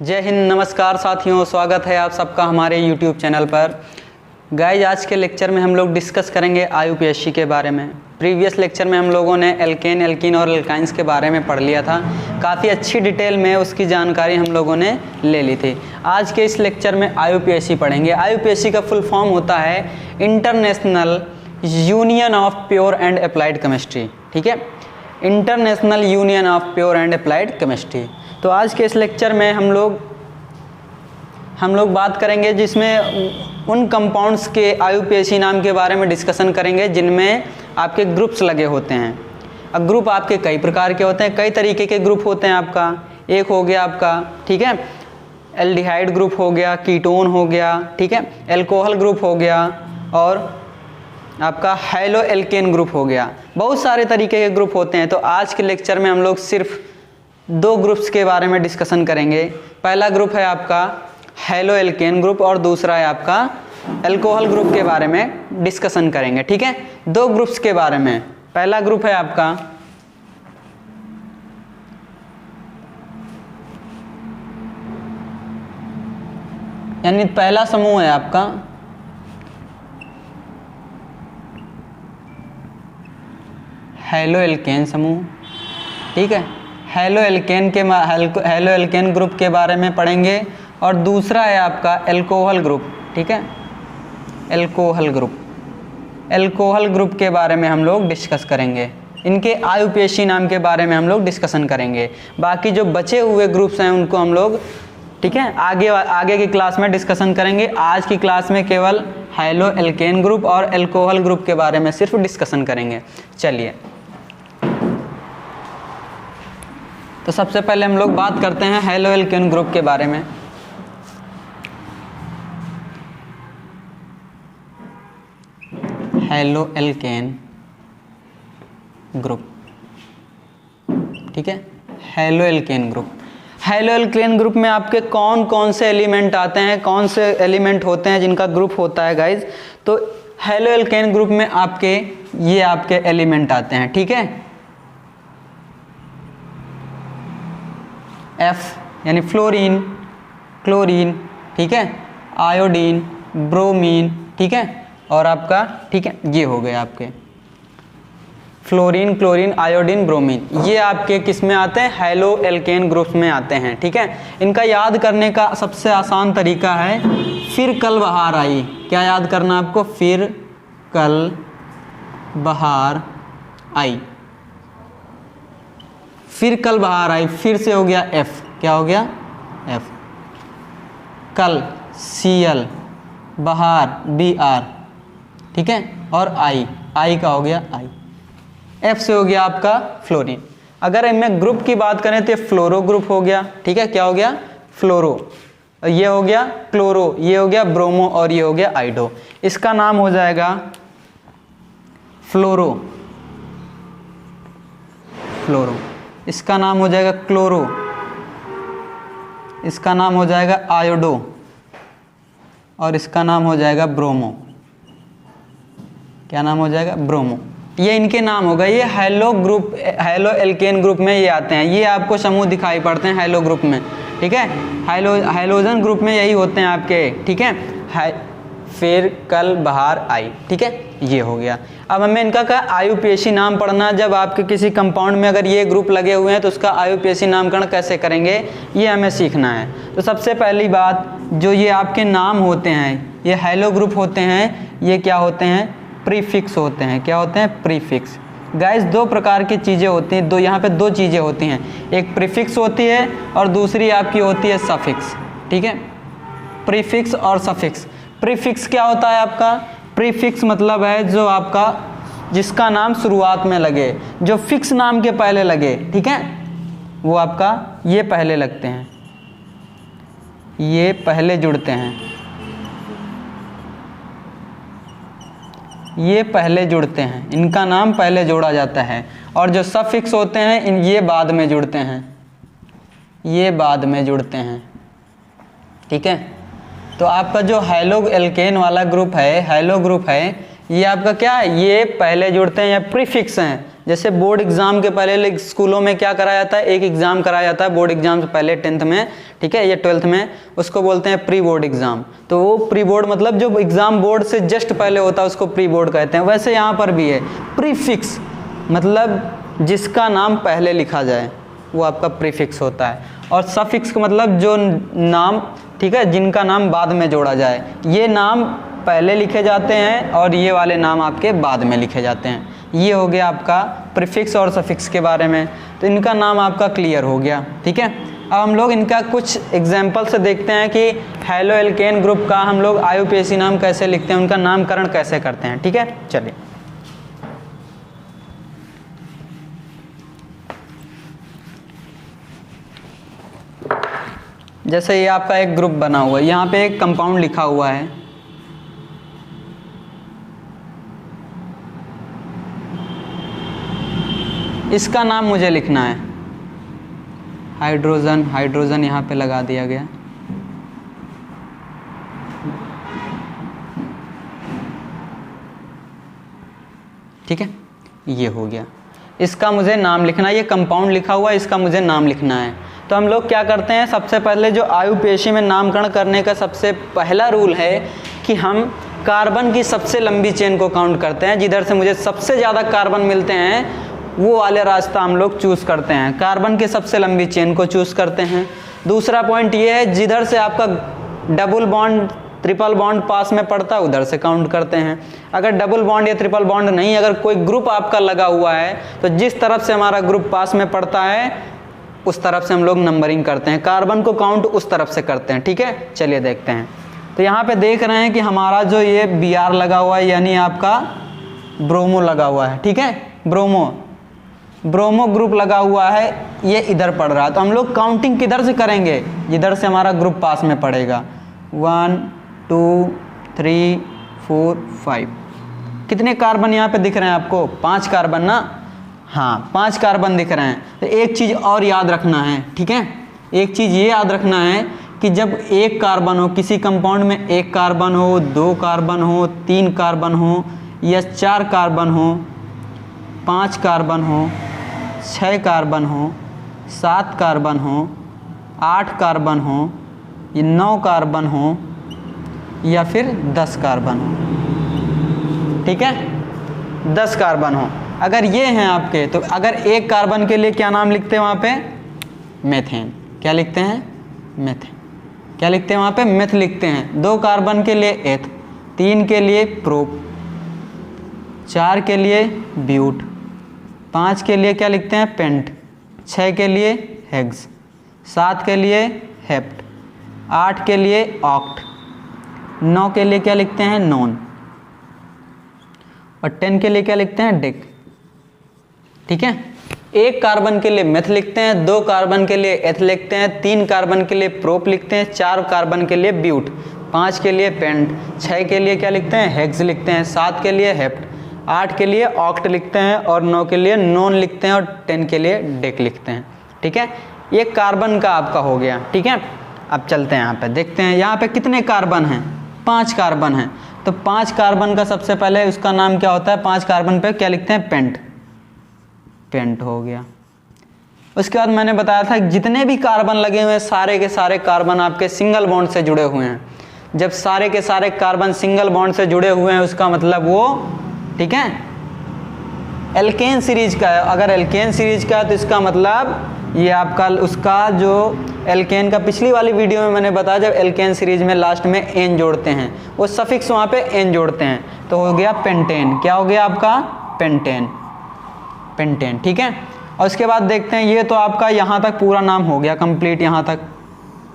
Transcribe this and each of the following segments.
जय हिंद, नमस्कार साथियों, स्वागत है आप सबका हमारे YouTube चैनल पर। गाइज, आज के लेक्चर में हम लोग डिस्कस करेंगे IUPAC के बारे में। प्रीवियस लेक्चर में हम लोगों ने एल्केन, एल्कीन और एल्काइंस के बारे में पढ़ लिया था। काफ़ी अच्छी डिटेल में उसकी जानकारी हम लोगों ने ले ली थी। आज के इस लेक्चर में IUPAC पढ़ेंगे। IUPAC का फुल फॉर्म होता है international union of pure and applied chemistry. ठीक है, international union of pure and applied chemistry. तो आज के इस लेक्चर में हम लोग बात करेंगे जिसमें उन कंपाउंड्स के IUPAC नाम के बारे में डिस्कशन करेंगे जिनमें आपके ग्रुप्स लगे होते हैं। अब ग्रुप आपके कई प्रकार के होते हैं, कई तरीके के ग्रुप होते हैं। आपका एक हो गया आपका, ठीक है, एल्डिहाइड ग्रुप हो गया, कीटोन हो गया, ठीक है, एल्कोहल ग्रुप हो गया और आपका हैलो एल्केन ग्रुप हो गया। बहुत सारे तरीके के ग्रुप होते हैं। तो आज के लेक्चर में हम लोग सिर्फ दो ग्रुप्स के बारे में डिस्कशन करेंगे। पहला ग्रुप है आपका हैलो एल्केन ग्रुप और दूसरा है आपका एल्कोहल ग्रुप के बारे में डिस्कशन करेंगे। ठीक है, दो ग्रुप्स के बारे में। पहला ग्रुप है आपका यानी पहला समूह है आपका हैलो एल्केन समूह। ठीक है, हैलो एल्केन ग्रुप के बारे में पढ़ेंगे और दूसरा है आपका एल्कोहल ग्रुप। ठीक है, एल्कोहल ग्रुप के बारे में हम लोग डिस्कस करेंगे। इनके IUPAC नाम के बारे में हम लोग डिस्कशन करेंगे। बाकी जो बचे हुए ग्रुप्स हैं उनको हम लोग, ठीक है, आगे की क्लास में डिस्कशन करेंगे। आज की क्लास में केवल हैलो एल्केन ग्रुप और एल्कोहल ग्रुप के बारे में सिर्फ डिस्कशन करेंगे। चलिए, तो सबसे पहले हम लोग बात करते हैं हैलो एल्केन ग्रुप के बारे में। हैलो एल्केन ग्रुप, ठीक है, हैलो एल्केन ग्रुप में आपके कौन कौन से एलिमेंट आते हैं, कौन से एलिमेंट होते हैं जिनका ग्रुप होता है गाइज। तो हैलो एल्केन ग्रुप में ये आपके एलिमेंट आते हैं। ठीक है, F यानी फ्लोरीन, क्लोरीन, ठीक है, आयोडीन, ब्रोमीन, ठीक है, और आपका, ठीक है, ये हो गए आपके फ्लोरीन, क्लोरीन, आयोडीन, ब्रोमीन। ये आपके किस में आते हैं? हैलो एल्केन ग्रुप में आते हैं। ठीक है, इनका याद करने का सबसे आसान तरीका है फिर कल बहार आई। क्या याद करना आपको? फिर कल बहार आई। फिर कल बहार आई, फिर से हो गया F। क्या हो गया? F। कल Cl, बहार Br, ठीक है, और I का हो गया I। F से हो गया आपका फ्लोरीन। अगर इनमें ग्रुप की बात करें तो फ्लोरो ग्रुप हो गया। ठीक है, क्या हो गया? फ्लोरो। ये हो गया क्लोरो, ये हो गया ब्रोमो और ये हो गया आइडो। इसका नाम हो जाएगा फ्लोरो। इसका नाम हो जाएगा क्लोरो। इसका नाम हो जाएगा आयोडो और इसका नाम हो जाएगा ब्रोमो। क्या नाम हो जाएगा? ब्रोमो। ये इनके नाम हो गए। ये हैलो एल्केन ग्रुप में ये आते हैं। ये आपको समूह दिखाई पड़ते हैं हैलो ग्रुप में। ठीक है, हैलोजन ग्रुप में यही होते हैं आपके। ठीक है, फिर कल बहार आई। ठीक है, ये हो गया। अब हमें इनका IUPAC नाम पढ़ना। जब आपके किसी कंपाउंड में अगर ये ग्रुप लगे हुए हैं तो उसका IUPAC नामकरण कैसे करेंगे ये हमें सीखना है। तो सबसे पहली बात, जो ये आपके नाम होते हैं, ये हैलो ग्रुप होते हैं, ये क्या होते हैं? प्रीफिक्स होते हैं। क्या होते हैं? प्रीफिक्स। गाइस, दो प्रकार की चीज़ें होती हैं, यहाँ पे दो चीज़ें होती हैं। एक प्रीफिक्स होती है और दूसरी आपकी होती है सफिक्स। ठीक है, प्रीफिक्स और सफिक्स। प्रीफिक्स क्या होता है आपका? प्रीफिक्स मतलब है जो आपका जिसका नाम शुरुआत में लगे, जो फिक्स नाम के पहले लगे। ठीक है, वो आपका ये पहले लगते हैं, ये पहले जुड़ते हैं, ये पहले जुड़ते हैं, इनका नाम पहले जोड़ा जाता है। और जो सफिक्स होते हैं ये बाद में जुड़ते हैं, ये बाद में जुड़ते हैं। ठीक है, तो आपका जो हैलो एल्केन वाला ग्रुप है, हैलो ग्रुप है, ये आपका क्या है? ये पहले जुड़ते हैं या प्रीफिक्स हैं, जैसे बोर्ड एग्जाम के पहले स्कूलों में क्या कराया जाता है, एक एग्जाम कराया जाता है बोर्ड एग्जाम से पहले 10th में, ठीक है, या 12th में, उसको बोलते हैं प्री बोर्ड एग्जाम। तो वो प्री बोर्ड मतलब जो एग्जाम बोर्ड से जस्ट पहले होता है उसको प्री बोर्ड कहते हैं। वैसे यहाँ पर भी है प्रीफिक्स, मतलब जिसका नाम पहले लिखा जाए वो आपका प्रीफिक्स होता है, और सफिक्स का मतलब जो नाम, ठीक है, जिनका नाम बाद में जोड़ा जाए। ये नाम पहले लिखे जाते हैं और ये वाले नाम आपके बाद में लिखे जाते हैं। ये हो गया आपका प्रीफिक्स और सफिक्स के बारे में, तो इनका नाम आपका क्लियर हो गया, ठीक है। अब हम लोग इनका कुछ एग्जाम्पल से देखते हैं कि हैलो एल्केन ग्रुप का हम लोग IUPAC नाम कैसे लिखते हैं, उनका नामकरण कैसे करते हैं, ठीक है। चलिए, जैसे ये आपका एक ग्रुप बना हुआ है, यहाँ पे एक कंपाउंड लिखा हुआ है, इसका नाम मुझे लिखना है। हाइड्रोजन, हाइड्रोजन यहाँ पे लगा दिया गया। ठीक है, ये हो गया। इसका मुझे नाम लिखना है, ये कंपाउंड लिखा हुआ है, इसका मुझे नाम लिखना है। तो हम लोग क्या करते हैं, सबसे पहले जो IUPAC में नामकरण करने का सबसे पहला रूल है कि हम कार्बन की सबसे लंबी चेन को काउंट करते हैं। जिधर से मुझे सबसे ज़्यादा कार्बन मिलते हैं वो वाले रास्ता हम लोग चूज़ करते हैं, कार्बन की सबसे लंबी चेन को चूज़ करते हैं। दूसरा पॉइंट ये है, जिधर से आपका डबल बॉन्ड ट्रिपल बॉन्ड पास में पड़ता है उधर से काउंट करते हैं। अगर डबल बॉन्ड या ट्रिपल बॉन्ड नहीं, अगर कोई ग्रुप आपका लगा हुआ है तो जिस तरफ से हमारा ग्रुप पास में पड़ता है उस तरफ से हम लोग नंबरिंग करते हैं, कार्बन को काउंट उस तरफ से करते हैं, ठीक है। चलिए देखते हैं। तो यहाँ पे देख रहे हैं कि हमारा जो ये Br लगा हुआ है, यानी आपका ब्रोमो लगा हुआ है, ठीक है, ब्रोमो ग्रुप लगा हुआ है, ये इधर पड़ रहा है। तो हम लोग काउंटिंग किधर से करेंगे, जिधर से हमारा ग्रुप पास में पड़ेगा। 1 2 3 4 5। कितने कार्बन यहाँ पे दिख रहे हैं आपको, 5 कार्बन ना, हाँ 5 कार्बन दिख रहे हैं। तो एक चीज़ और याद रखना है, ठीक है, एक चीज़ ये याद रखना है कि जब एक कार्बन हो किसी कंपाउंड में, 1 कार्बन हो, 2 कार्बन हो, 3 कार्बन हो, या 4 कार्बन हो, 5 कार्बन हो, 6 कार्बन हो, 7 कार्बन हो, 8 कार्बन हो, 9 कार्बन हो, या फिर 10 कार्बन हो, ठीक है, 10 कार्बन हो। अगर ये हैं आपके, तो अगर 1 कार्बन के लिए क्या नाम लिखते हैं वहाँ पे, मेथेन। क्या लिखते हैं, मेथेन। क्या लिखते हैं वहाँ पे, मेथ लिखते हैं। 2 कार्बन के लिए एथ, 3 के लिए प्रोप, 4 के लिए ब्यूट, 5 के लिए क्या लिखते हैं, पेंट, 6 के लिए हेक्स, 7 के लिए हेप्ट, 8 के लिए ऑक्ट, 9 के लिए क्या लिखते हैं, नॉन, और 10 के लिए क्या लिखते हैं, डेक, ठीक है। 1 कार्बन के लिए मेथ लिखते हैं, 2 कार्बन के लिए एथ लिखते हैं, 3 कार्बन के लिए प्रोप लिखते हैं, 4 कार्बन के लिए ब्यूट, 5 के लिए पेंट, 6 के लिए क्या लिखते हैं, हेक्स लिखते हैं, 7 के लिए हेप्ट, 8 के लिए ऑक्ट लिखते हैं, और 9 के लिए नॉन लिखते हैं, और 10 के लिए डेक लिखते हैं, ठीक है। ये कार्बन का आपका हो गया, ठीक है। अब चलते हैं यहाँ पे, देखते हैं यहाँ पे कितने कार्बन हैं, 5 कार्बन हैं। तो 5 कार्बन का सबसे पहले उसका नाम क्या होता है, 5 कार्बन पे क्या लिखते हैं, पेंट, पेंट हो गया। उसके बाद मैंने बताया था जितने भी कार्बन लगे हुए हैं सारे के सारे कार्बन आपके सिंगल बॉन्ड से जुड़े हुए हैं। जब सारे के सारे कार्बन सिंगल बॉन्ड से जुड़े हुए हैं उसका मतलब वो, ठीक है, एल्केन सीरीज का है। अगर एल्केन सीरीज का है तो इसका मतलब ये आपका उसका जो एल्केन का पिछली वाली वीडियो में मैंने बताया, जब एल्केन सीरीज में लास्ट में एन जोड़ते हैं, वो सफिक्स वहाँ पे एन जोड़ते हैं, तो हो गया पेंटेन। क्या हो गया आपका, पेंटेन, पेंटेन, ठीक है। और उसके बाद देखते हैं, ये तो आपका यहाँ तक पूरा नाम हो गया कंप्लीट, यहाँ तक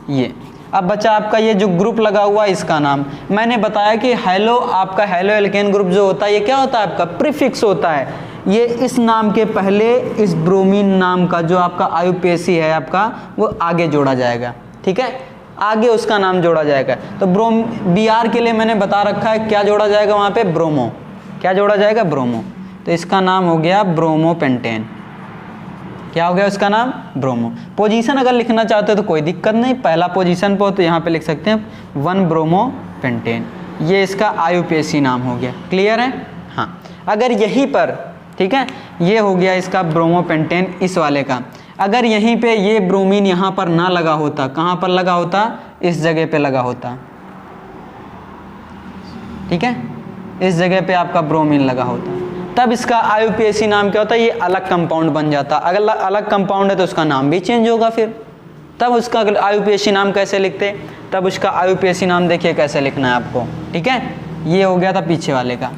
ये। अब बचा आपका ये जो ग्रुप लगा हुआ है इसका नाम। मैंने बताया कि हैलो, आपका हैलो एल्केन ग्रुप जो होता है ये क्या होता है, आपका प्रीफिक्स होता है। ये इस नाम के पहले इस ब्रोमीन नाम का जो आपका IUPAC है आपका, वो आगे जोड़ा जाएगा, ठीक है, आगे उसका नाम जोड़ा जाएगा। तो Br के लिए मैंने बता रखा है क्या जोड़ा जाएगा वहाँ पे, ब्रोमो। क्या जोड़ा जाएगा, ब्रोमो। तो इसका नाम हो गया ब्रोमो पेंटेन। क्या हो गया उसका नाम, ब्रोमो। पोजीशन अगर लिखना चाहते हो तो कोई दिक्कत नहीं, पहला पोजीशन पर हो तो यहाँ पे लिख सकते हैं 1 ब्रोमो पेंटेन। ये इसका IUPAC नाम हो गया, क्लियर है। हाँ, अगर यहीं पर, ठीक है। ये हो गया इसका ब्रोमोपेंटेन इस वाले का। अगर यहीं पे ये ब्रोमीन यहाँ पर ना लगा होता, कहाँ पर लगा होता, इस जगह पे लगा होता, ठीक है, इस जगह पे आपका ब्रोमीन लगा होता, तब इसका IUPAC नाम क्या होता है, ये अलग कंपाउंड बन जाता। अगर अलग कंपाउंड है तो उसका नाम भी चेंज होगा फिर, तब उसका IUPAC नाम कैसे लिखते, तब उसका IUPAC नाम देखिए कैसे लिखना है आपको, ठीक है। ये हो गया था पीछे वाले का।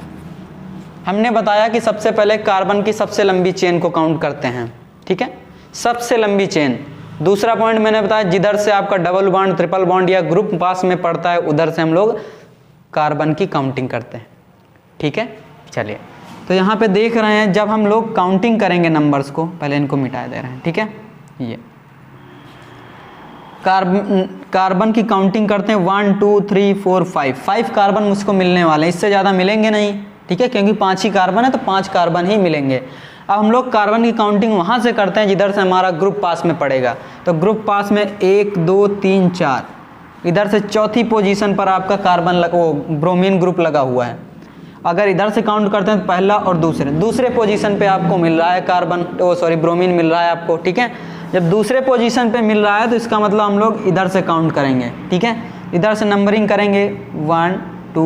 हमने बताया कि सबसे पहले कार्बन की सबसे लंबी चेन को काउंट करते हैं, ठीक है, सबसे लंबी चेन। दूसरा पॉइंट मैंने बताया जिधर से आपका डबल बॉन्ड, ट्रिपल बॉन्ड या ग्रुप पास में पड़ता है उधर से हम लोग कार्बन की काउंटिंग करते हैं, ठीक है। चलिए, तो यहाँ पे देख रहे हैं जब हम लोग काउंटिंग करेंगे नंबर्स को, पहले इनको मिटा दे रहे हैं, ठीक है। ये कार्बन की काउंटिंग करते हैं 1 2 3 4 5 कार्बन मुझको मिलने वाले हैं, इससे ज़्यादा मिलेंगे नहीं, ठीक है, क्योंकि 5 ही कार्बन है तो 5 कार्बन ही मिलेंगे। अब हम लोग कार्बन की काउंटिंग वहाँ से करते हैं जिधर से हमारा ग्रुप पास में पड़ेगा। तो ग्रुप पास में 1 2 3 4, इधर से चौथी पोजीशन पर आपका कार्बन वो ब्रोमीन ग्रुप लगा हुआ है। अगर इधर से काउंट करते हैं तो पहला और दूसरे पोजीशन पे आपको मिल रहा है कार्बन, ब्रोमीन मिल रहा है आपको, ठीक है। जब दूसरे पोजीशन पे मिल रहा है तो इसका मतलब हम लोग इधर से काउंट करेंगे, ठीक है, इधर से नंबरिंग करेंगे 1 2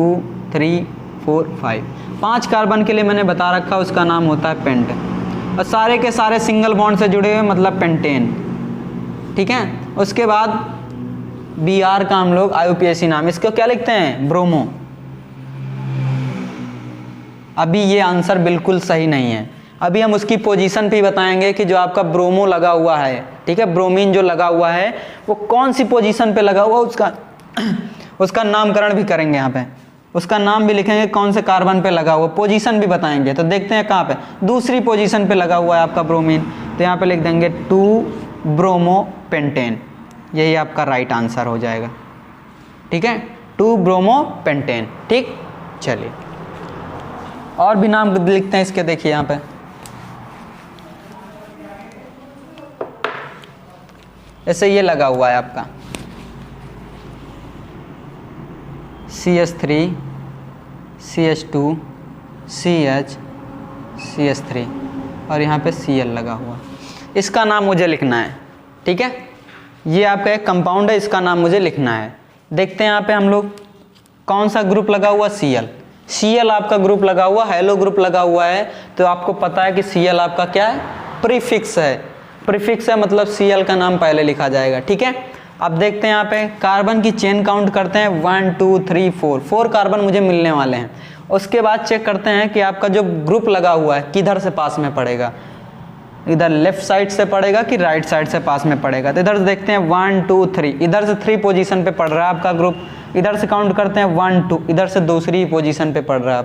3 4 5। 5 कार्बन के लिए मैंने बता रखा उसका नाम होता है पेंट, और सारे के सारे सिंगल बॉन्ड से जुड़े हुए मतलब पेंटेन, ठीक है। उसके बाद Br का हम लोग IUPAC नाम, इसको क्या लिखते हैं, ब्रोमो। अभी ये आंसर बिल्कुल सही नहीं है, अभी हम उसकी पोजीशन भी बताएंगे कि जो आपका ब्रोमो लगा हुआ है, ठीक है, ब्रोमीन जो लगा हुआ है वो कौन सी पोजीशन पे लगा हुआ, उसका नामकरण भी करेंगे यहाँ पे, उसका नाम भी लिखेंगे, कौन से कार्बन पे लगा हुआ, पोजीशन भी बताएंगे। तो देखते हैं कहाँ पे, दूसरी पोजीशन पे लगा हुआ है आपका ब्रोमीन, तो यहाँ पे लिख देंगे 2 ब्रोमोपेंटेन, यही आपका राइट आंसर हो जाएगा, ठीक है, 2 ब्रोमोपेंटेन, ठीक। चलिए और भी नाम लिखते हैं इसके, देखिए यहाँ पे ऐसे ये लगा हुआ है आपका CH3 CH2 CH CH3 और यहाँ पे Cl लगा हुआ, इसका नाम मुझे लिखना है, ठीक है। ये आपका एक कंपाउंड है, इसका नाम मुझे लिखना है। देखते हैं यहाँ पे हम लोग कौन सा ग्रुप लगा हुआ, Cl आपका ग्रुप लगा हुआ, हेलो ग्रुप लगा हुआ है, तो आपको पता है कि Cl आपका क्या है, प्रीफिक्स है, प्रीफिक्स है मतलब Cl का नाम पहले लिखा जाएगा, ठीक है। अब देखते हैं यहाँ पे कार्बन की चेन काउंट करते हैं 1 2 3 4 कार्बन मुझे मिलने वाले हैं। उसके बाद चेक करते हैं कि आपका जो ग्रुप लगा हुआ है किधर से पास में पड़ेगा, इधर लेफ्ट साइड से पड़ेगा कि राइट साइड से पास में पड़ेगा। तो इधर से देखते हैं 1 2 3, इधर से 3 पोजीशन पे पड़ रहा है आपका ग्रुप, इधर से काउंट करते हैं 1 2, इधर से दूसरी पोजीशन पे पड़ रहा है।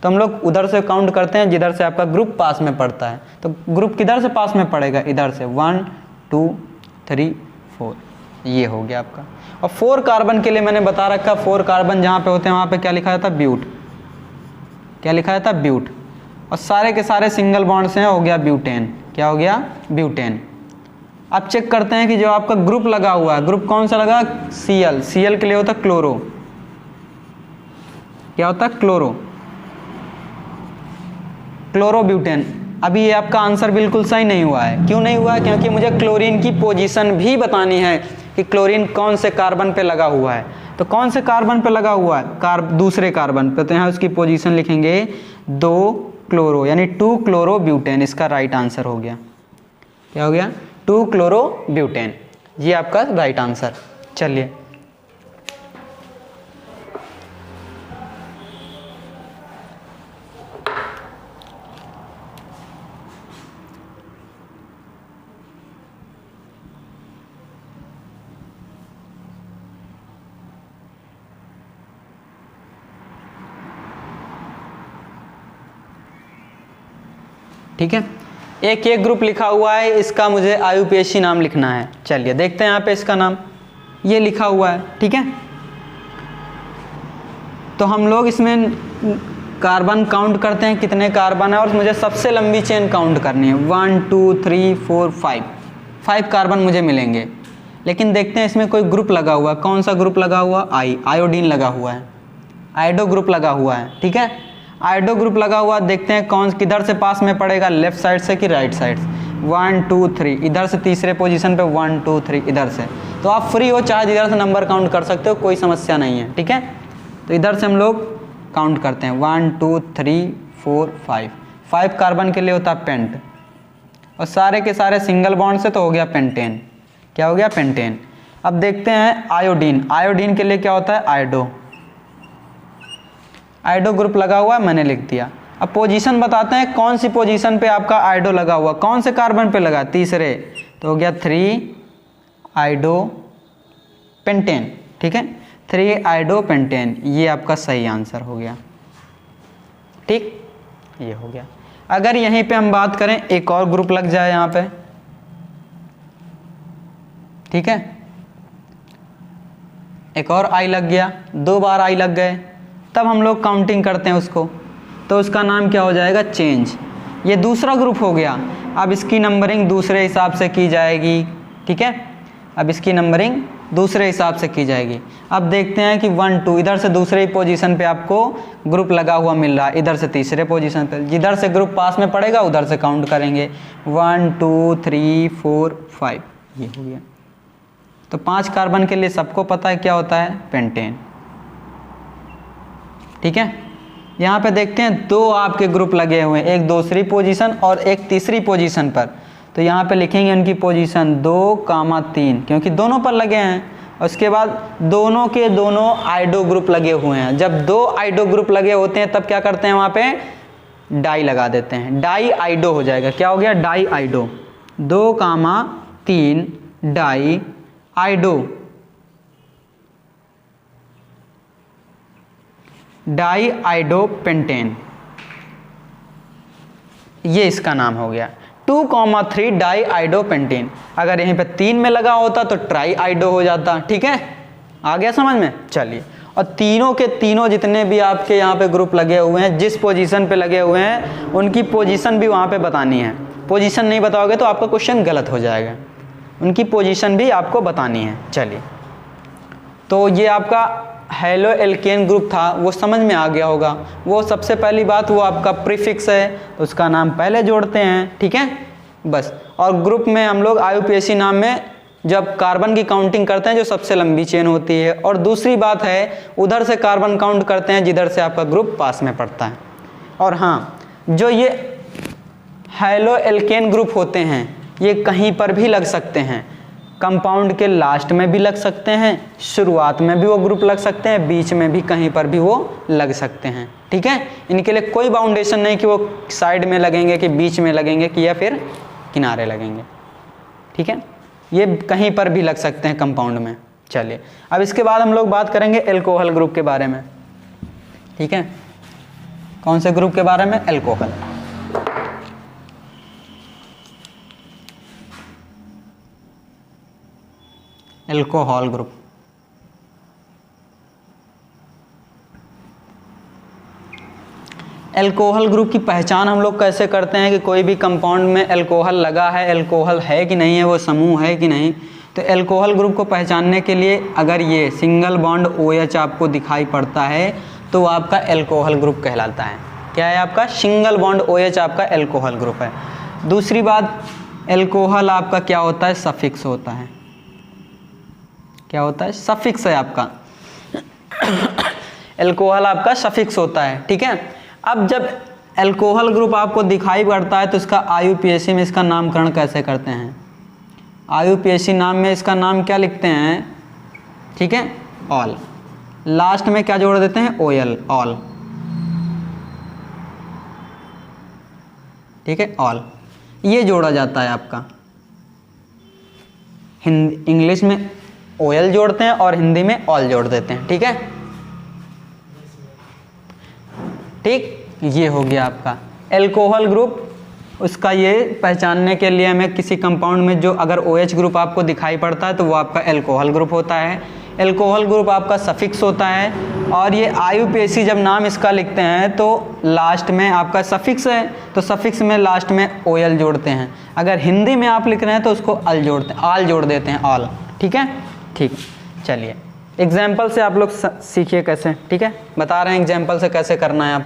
तो हम लोग उधर से काउंट करते हैं जिधर से आपका ग्रुप पास में पड़ता है। तो ग्रुप किधर से पास में पड़ेगा, इधर से 1 2 3 4, ये हो गया आपका। और 4 कार्बन के लिए मैंने बता रखा, 4 कार्बन जहाँ पे होते हैं वहाँ पे क्या लिखा जाता है, ब्यूट, क्या लिखा जाता है, ब्यूट। और सारे के सारे सिंगल बॉन्ड्स हैं, हो गया ब्यूटेन, क्या हो गया, ब्यूटेन। अब चेक करते हैं कि जो आपका ग्रुप लगा हुआ है, ग्रुप कौन सा लगा, Cl के लिए होता है क्लोरो, क्या होता है, क्लोरोब्यूटेन। अभी ये आपका आंसर बिल्कुल सही नहीं हुआ है, क्यों नहीं हुआ है, क्योंकि मुझे क्लोरीन की पोजीशन भी बतानी है कि क्लोरीन कौन से कार्बन पे लगा हुआ है। तो कौन से कार्बन पे लगा हुआ है, दूसरे कार्बन पे, तो यहाँ उसकी पोजीशन लिखेंगे 2 क्लोरो यानी 2 क्लोरोब्यूटेन, इसका राइट आंसर हो गया, क्या हो गया, 2 क्लोरोब्यूटेन, ये आपका राइट आंसर। चलिए ठीक है, एक ग्रुप लिखा हुआ है, इसका मुझे IUPAC नाम लिखना है। चलिए देखते हैं यहाँ पे इसका नाम ये लिखा हुआ है, ठीक है। तो हम लोग इसमें कार्बन काउंट करते हैं कितने कार्बन है, और मुझे सबसे लंबी चेन काउंट करनी है 1 2 3 4 5 कार्बन मुझे मिलेंगे। लेकिन देखते हैं इसमें कोई ग्रुप लगा हुआ है, कौन सा ग्रुप लगा हुआ, आयोडीन लगा हुआ है, आयोडो ग्रुप लगा हुआ है, ठीक है। आयोडो ग्रुप लगा हुआ, देखते हैं कौन किधर से पास में पड़ेगा, लेफ्ट साइड से कि राइट साइड से। 1 2 3 इधर से तीसरे पोजीशन पे, 1 2 3 इधर से। तो आप फ्री हो, चाहे इधर से नंबर काउंट कर सकते हो, कोई समस्या नहीं है, ठीक है। तो इधर से हम लोग काउंट करते हैं 1 2 3 4 5। 5 कार्बन के लिए होता है पेंट, और सारे के सारे सिंगल बॉन्ड से तो हो गया पेंटेन। क्या हो गया? पेंटेन। अब देखते हैं आयोडीन। आयोडीन के लिए क्या होता है? आयोडो। आयोडो ग्रुप लगा हुआ है, मैंने लिख दिया। अब पोजीशन बताते हैं, कौन सी पोजीशन पे आपका आयोडो लगा हुआ, कौन से कार्बन पे लगा? तीसरे। तो हो गया 3 आयोडो पेंटेन, ठीक है। 3 आयोडो पेंटेन, ये आपका सही आंसर हो गया, ठीक, ये हो गया। अगर यहीं पे हम बात करें, एक और ग्रुप लग जाए यहाँ पे, ठीक है, एक और आई लग गया, 2 बार आई लग गए, तब हम लोग काउंटिंग करते हैं उसको, तो उसका नाम क्या हो जाएगा? चेंज। ये दूसरा ग्रुप हो गया। अब इसकी नंबरिंग दूसरे हिसाब से की जाएगी, ठीक है। अब इसकी नंबरिंग दूसरे हिसाब से की जाएगी। अब देखते हैं कि 1 2 इधर से दूसरे ही पोजीशन पे आपको ग्रुप लगा हुआ मिल रहा है, इधर से तीसरे पोजीशन पे, जिधर से ग्रुप पास में पड़ेगा उधर से काउंट करेंगे। 1 2 3 4 5, ये हो गया। तो 5 कार्बन के लिए सबको पता है क्या होता है? पेंटेन, ठीक है। यहाँ पे देखते हैं 2 आपके ग्रुप लगे हुए हैं, एक दूसरी पोजीशन और एक तीसरी पोजीशन पर। तो यहाँ पे लिखेंगे उनकी पोजीशन 2, 3, क्योंकि दोनों पर लगे हैं। और उसके बाद दोनों के दोनों आयोडो ग्रुप लगे हुए हैं। जब 2 आयोडो ग्रुप लगे होते हैं तब क्या करते हैं? वहाँ पे डाई लगा देते हैं, डाई आयोडो हो जाएगा। क्या हो गया? Di iodo. 2, 3 di iodo, di iodo pentane, ये इसका नाम हो गया। 2, 3 डाई आयोडो पेंटेन। अगर यहीं पे 3 में लगा होता तो ट्राई आयोडो हो जाता, ठीक है। आ गया समझ में? चलिए, और तीनों के तीनों जितने भी आपके यहाँ पे ग्रुप लगे हुए हैं, जिस पोजीशन पे लगे हुए हैं, उनकी पोजीशन भी वहाँ पे बतानी है। पोजीशन नहीं बताओगे तो आपका क्वेश्चन गलत हो जाएगा, उनकी पोजीशन भी आपको बतानी है। चलिए, तो ये आपका हेलो एल्केन ग्रुप था, वो समझ में आ गया होगा। वो सबसे पहली बात, वो आपका प्रीफिक्स है, उसका नाम पहले जोड़ते हैं, ठीक है, बस। और ग्रुप में हम लोग IUPAC नाम में जब कार्बन की काउंटिंग करते हैं जो सबसे लंबी चेन होती है, और दूसरी बात है उधर से कार्बन काउंट करते हैं जिधर से आपका ग्रुप पास में पड़ता है। और हाँ, जो ये हेलो एल्केन ग्रुप होते हैं ये कहीं पर भी लग सकते हैं, कंपाउंड के लास्ट में भी लग सकते हैं, शुरुआत में भी वो ग्रुप लग सकते हैं, बीच में भी कहीं पर भी वो लग सकते हैं, ठीक है। इनके लिए कोई बाउंडेशन नहीं कि वो साइड में लगेंगे कि बीच में लगेंगे कि या फिर किनारे लगेंगे, ठीक है। ये कहीं पर भी लग सकते हैं कंपाउंड में। चलिए, अब इसके बाद हम लोग बात करेंगे एल्कोहल ग्रुप के बारे में, ठीक है। कौन से ग्रुप के बारे में? Alcohol. Alcohol group. Alcohol group की पहचान हम लोग कैसे करते हैं कि कोई भी कंपाउंड में एल्कोहल लगा है, एल्कोहल है कि नहीं है, वो समूह है कि नहीं। तो एल्कोहल ग्रुप को पहचानने के लिए अगर ये सिंगल बॉन्ड OH आपको दिखाई पड़ता है तो वो आपका एल्कोहल ग्रुप कहलाता है। क्या है? आपका सिंगल बॉन्ड OH आपका एल्कोहल ग्रुप है। दूसरी बात, एल्कोहल आपका क्या होता है? सफिक्स होता है। क्या होता है? सफिक्स है आपका। एल्कोहल आपका सफिक्स होता है, ठीक है। अब जब एल्कोहल ग्रुप आपको दिखाई पड़ता है तो इसका IUPAC में इसका नामकरण कैसे करते हैं? IUPAC नाम में इसका नाम क्या लिखते हैं? ठीक है, ऑल। लास्ट में क्या जोड़ देते हैं? OL, ऑल, ठीक है, ऑल। ये जोड़ा जाता है आपका। हिंदी इंग्लिश में OL जोड़ते हैं और हिंदी में ऑल जोड़ देते हैं, ठीक है, ठीक। ये हो गया आपका एल्कोहल ग्रुप। उसका ये पहचानने के लिए हमें किसी कंपाउंड में जो अगर OH ग्रुप आपको दिखाई पड़ता है तो वो आपका एल्कोहल ग्रुप होता है। एल्कोहल ग्रुप आपका सफिक्स होता है। और ये IUPAC जब नाम इसका लिखते हैं तो लास्ट में आपका सफिक्स है तो सफिक्स में लास्ट में OL जोड़ते हैं। अगर हिंदी में आप लिख रहे हैं तो उसको अल जोड़ते हैं, आल जोड़ देते हैं, ऑल, ठीक है, ठीक। चलिए, एग्जाम्पल से आप लोग सीखिए कैसे, ठीक है, बता रहे हैं एग्जाम्पल से कैसे करना है आप।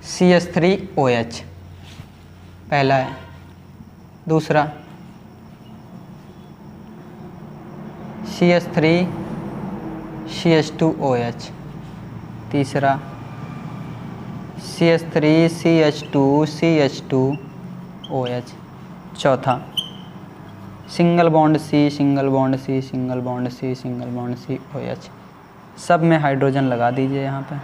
CH3OH पहला है, दूसरा CH3CH2OH, तीसरा CH3CH2CH2OH, चौथा single bond C single bond C single bond C single bond C OH। सब में हाइड्रोजन लगा दीजिए यहाँ पे।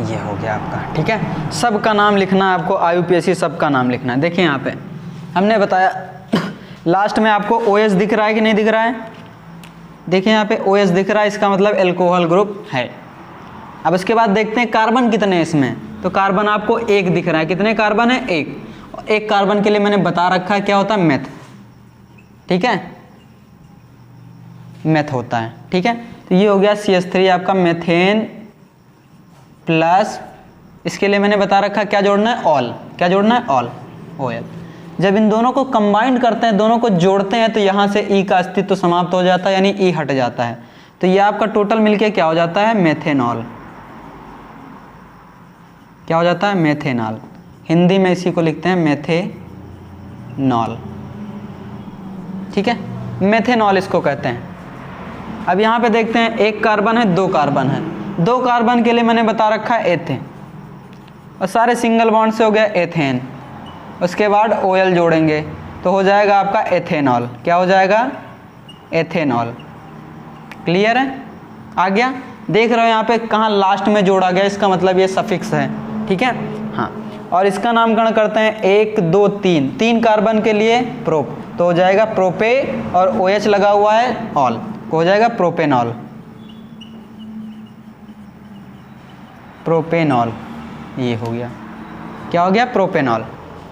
ये हो गया आपका, ठीक है। सब का नाम लिखना है आपको, IUPAC सब का नाम लिखना है। देखिए यहाँ पे हमने बताया लास्ट में आपको OH दिख रहा है कि नहीं दिख रहा है? देखिए यहाँ पे OH दिख रहा है, इसका मतलब एल्कोहल ग्रुप है। अब इसके बाद देखते हैं कार्बन कितने हैं इसमें। तो कार्बन आपको एक दिख रहा है, कितने कार्बन है? एक कार्बन के लिए मैंने बता रखा है क्या होता है? मेथ, ठीक है, मेथ होता है, ठीक है। तो ये हो गया CH3 आपका मेथेन प्लस, इसके लिए मैंने बता रखा क्या जोड़ना है? ऑल। क्या जोड़ना है? All, OL। जब इन दोनों को कंबाइंड करते हैं, दोनों को जोड़ते हैं, तो यहाँ से E का अस्तित्व समाप्त हो जाता है, यानी E हट जाता है। तो ये आपका टोटल मिलके क्या हो जाता है? मेथेनॉल। क्या हो जाता है? मेथेनॉल। हिंदी में इसी को लिखते हैं मेथेनॉल, ठीक है, मेथेनॉल इसको कहते हैं। अब यहाँ पे देखते हैं एक कार्बन है, दो कार्बन है। दो कार्बन के लिए मैंने बता रखा है एथेन, और सारे सिंगल बॉन्ड से हो गया एथेन। उसके बाद OL जोड़ेंगे तो हो जाएगा आपका एथेनॉल। क्या हो जाएगा? एथेनॉल। क्लियर है? आ गया? देख रहे हो यहाँ पे कहाँ लास्ट में जोड़ा गया, इसका मतलब ये सफिक्स है, ठीक है। हाँ, और इसका नामकरण करते हैं 1 2 3, 3 कार्बन के लिए प्रोप, तो हो जाएगा प्रोपे, और OH लगा हुआ है ऑल, हो जाएगा प्रोपेनॉल। प्रोपेनॉल, ये हो गया। क्या हो गया? प्रोपेनॉल।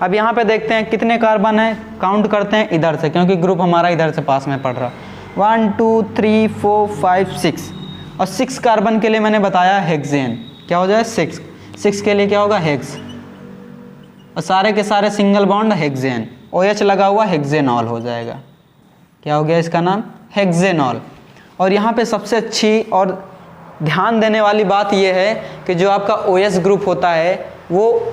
अब यहाँ पे देखते हैं कितने कार्बन है, काउंट करते हैं इधर से, क्योंकि ग्रुप हमारा इधर से पास में पड़ रहा। 1 2 3 4 5 6, और 6 कार्बन के लिए मैंने बताया हेक्सेन। क्या हो जाए? 6 के लिए क्या होगा? हेक्स, और सारे के सारे सिंगल बॉन्ड हेक्सेन, OH लगा हुआ हेक्सेनॉल हो जाएगा। क्या हो गया इसका नाम? हेक्सेनॉल। और यहाँ पे सबसे अच्छी और ध्यान देने वाली बात यह है कि जो आपका OH ग्रुप होता है वो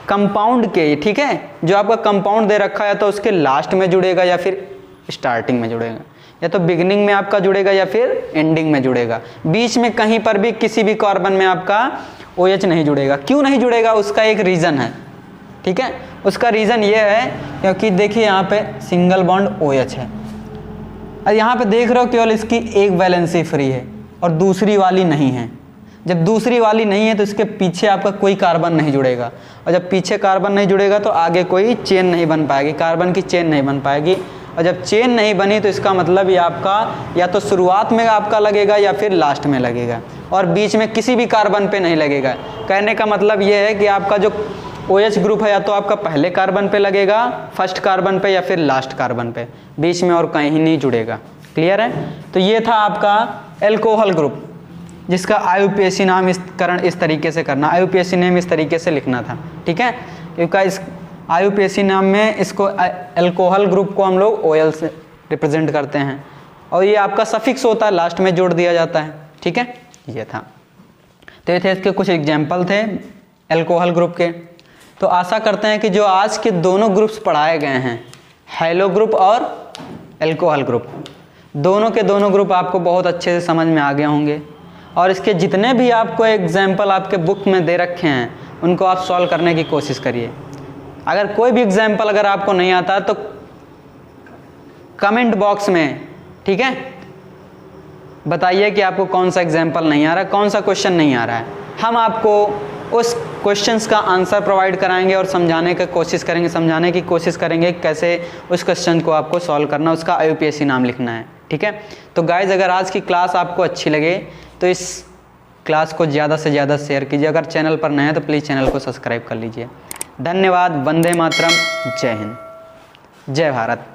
कंपाउंड के, ठीक है, जो आपका कंपाउंड दे रखा है तो उसके लास्ट में जुड़ेगा या फिर स्टार्टिंग में जुड़ेगा, या तो बिगिनिंग में आपका जुड़ेगा या फिर एंडिंग में जुड़ेगा। बीच में कहीं पर भी किसी भी कार्बन में आपका OH नहीं जुड़ेगा। क्यों नहीं जुड़ेगा? उसका एक रीज़न है, ठीक है। उसका रीज़न ये है क्योंकि देखिए यहाँ पे सिंगल बॉन्ड OH है, और यहाँ पे देख रहे हो केवल इसकी एक वैलेंसी फ्री है और दूसरी वाली नहीं है। जब दूसरी वाली नहीं है तो इसके पीछे आपका कोई कार्बन नहीं जुड़ेगा, और जब पीछे कार्बन नहीं जुड़ेगा तो आगे कोई चेन नहीं बन पाएगी, कार्बन की चेन नहीं बन पाएगी। और जब चेन नहीं बनी तो इसका मतलब ये आपका या तो शुरुआत में आपका लगेगा या फिर लास्ट में लगेगा, और बीच में किसी भी कार्बन पे नहीं लगेगा। कहने का मतलब ये है कि आपका जो OH ग्रुप है या तो आपका पहले कार्बन पे लगेगा, फर्स्ट कार्बन पे, या फिर लास्ट कार्बन पे, बीच में और कहीं नहीं जुड़ेगा। क्लियर है? तो ये था आपका एल्कोहल ग्रुप, जिसका IUPAC नाम इस तरीके से करना, IUPAC नेम इस तरीके से लिखना था, ठीक है। क्योंकि इस IUPAC नाम में इसको एल्कोहल ग्रुप को हम लोग OL से रिप्रेजेंट करते हैं, और ये आपका सफिक्स होता है, लास्ट में जोड़ दिया जाता है, ठीक है। ये था, तो ये थे इसके कुछ एग्जाम्पल थे एल्कोहल ग्रुप के। तो आशा करते हैं कि जो आज के दोनों ग्रुप्स पढ़ाए गए हैं, हैलो ग्रुप और एल्कोहल ग्रुप, दोनों के दोनों ग्रुप आपको बहुत अच्छे से समझ में आ गए होंगे, और इसके जितने भी आपको एग्जाम्पल आपके बुक में दे रखे हैं उनको आप सॉल्व करने की कोशिश करिए। अगर कोई भी एग्जाम्पल अगर आपको नहीं आता तो कमेंट बॉक्स में, ठीक है, बताइए कि आपको कौन सा एग्जाम्पल नहीं आ रहा है, कौन सा क्वेश्चन नहीं आ रहा है। हम आपको उस क्वेश्चंस का आंसर प्रोवाइड कराएंगे और समझाने की कोशिश करेंगे कैसे उस क्वेश्चन को आपको सॉल्व करना, उसका IUPAC नाम लिखना है, ठीक है। तो गाइज, अगर आज की क्लास आपको अच्छी लगे तो इस क्लास को ज़्यादा से ज़्यादा शेयर कीजिए। अगर चैनल पर नए हैं तो प्लीज़ चैनल को सब्सक्राइब कर लीजिए। धन्यवाद। वंदे मातरम। जय हिंद, जय भारत।